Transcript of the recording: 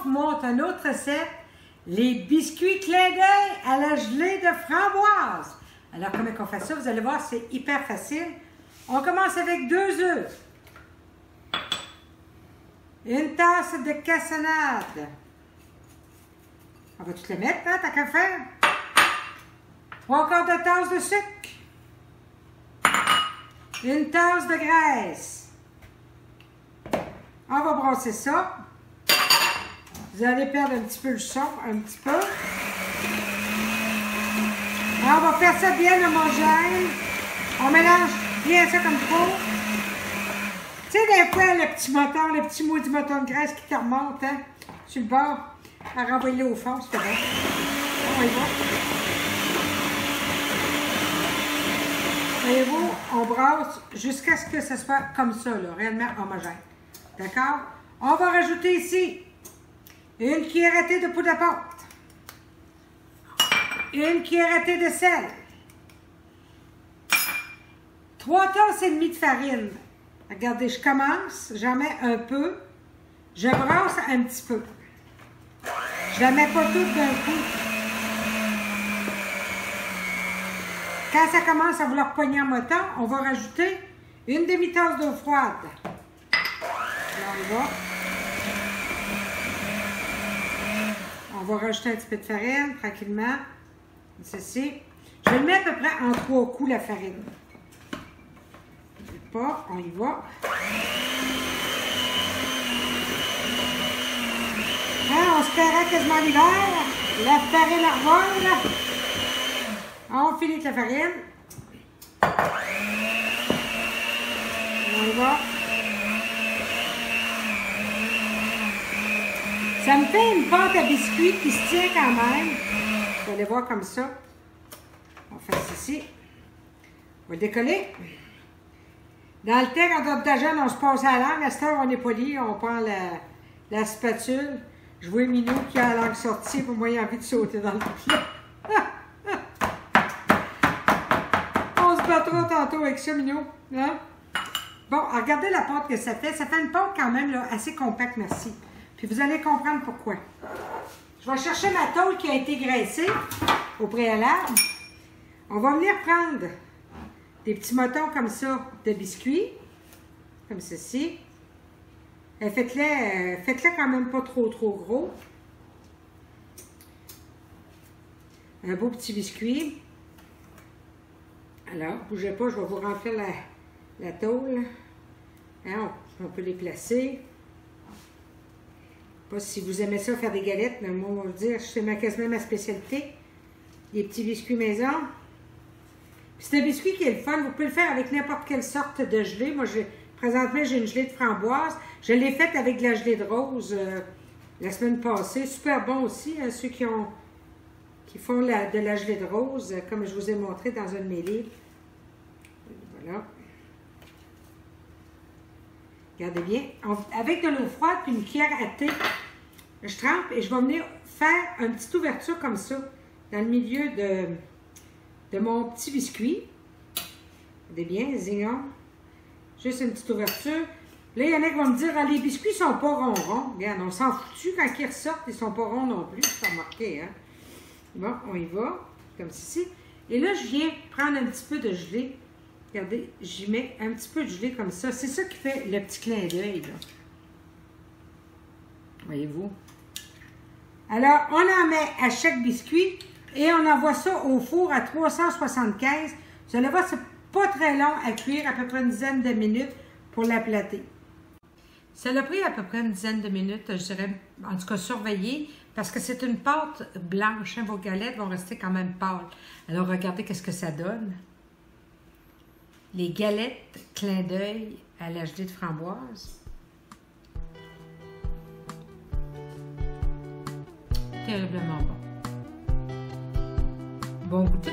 vous montre une autre recette, les biscuits clin d'œil à la gelée de framboise. Alors, comment on fait ça? Vous allez voir, c'est hyper facile. On commence avec 2 œufs, une tasse de cassonade. On va tout les mettre, hein, tant qu'à faire. 3/4 de tasse de sucre, une tasse de graisse. On va brasser ça. Vous allez perdre un petit peu le son, un petit peu. Alors, on va faire ça bien homogène. On mélange bien ça comme il faut. Tu sais, des fois, le petit moton, le petit mot du moton de graisse qui te remonte, hein, sur le bord, à renvoyer au fond, c'est vrai. On y va. Voyez-vous, on brasse jusqu'à ce que ce soit comme ça, là, réellement homogène. D'accord? On va rajouter ici une cuillère à thé de poudre à pâte, une cuillère à thé de sel, 3 tasses et demie de farine. Regardez, je commence, j'en mets un peu, je brasse un petit peu. Je la mets pas toute d'un coup. Quand ça commence à vouloir pogner en moton, on va rajouter une demi-tasse d'eau froide. Là, on y va. On va rajouter un petit peu de farine, tranquillement. Ceci. Je vais le mettre à peu près en 3 coups, la farine. Pas, on y va. Hein, on se paiera quasiment l'hiver. La farine revole. On finit avec la farine. On y va. Ça me fait une pâte à biscuits qui se tient quand même. Vous allez voir comme ça. On fait ceci. On va le décoller. Dans le temps, quand on était jeune, on se passe à la langue. À cette heure, on est poli. On prend la spatule. Je vois Minou qui a la langue sortie. Pour moi, il a envie de sauter dans le plat. On se battra tantôt avec ça, Minou. Hein? Bon, regardez la pâte que ça fait. Ça fait une pâte quand même là, assez compacte, merci. Puis vous allez comprendre pourquoi. Je vais chercher ma tôle qui a été graissée au préalable. On va venir prendre des petits motons comme ça de biscuits, comme ceci. Faites-les quand même pas trop gros. Un beau petit biscuit. Alors, bougez pas, je vais vous remplir la tôle. Hein, on peut les placer. Pas si vous aimez ça, faire des galettes, mais moi, on va vous dire, c'est quasiment ma spécialité. Des petits biscuits maison. C'est un biscuit qui est le fun. Vous pouvez le faire avec n'importe quelle sorte de gelée. Moi, présentement, j'ai une gelée de framboise. Je l'ai faite avec de la gelée de rose la semaine passée. Super bon aussi, hein, ceux qui font de la gelée de rose, comme je vous ai montré dans un de mes livres. Voilà. Regardez bien. Avec de l'eau froide et une cuillère à thé, je trempe et je vais venir faire une petite ouverture comme ça dans le milieu de mon petit biscuit. Regardez bien, zignon. Juste une petite ouverture. Là, il y en a qui vont me dire, ah, les biscuits sont pas ronds. Regarde, on s'en fout quand ils ressortent, ils sont pas ronds non plus. C'est remarqué, hein? Bon, on y va, comme ceci. Et là, je viens prendre un petit peu de gelée. Regardez, j'y mets un petit peu de gelée comme ça. C'est ça qui fait le petit clin d'œil, là. Voyez-vous? Alors, on en met à chaque biscuit et on envoie ça au four à 375. Vous allez voir, c'est pas très long à cuire, à peu près une dizaine de minutes pour l'aplatir. Ça a pris à peu près une dizaine de minutes, je dirais, en tout cas surveiller, parce que c'est une pâte blanche. Hein, vos galettes vont rester quand même pâles. Alors, regardez qu'est-ce que ça donne. Les galettes clin d'œil à la gelée de framboise. Terriblement bon. Bon goûter.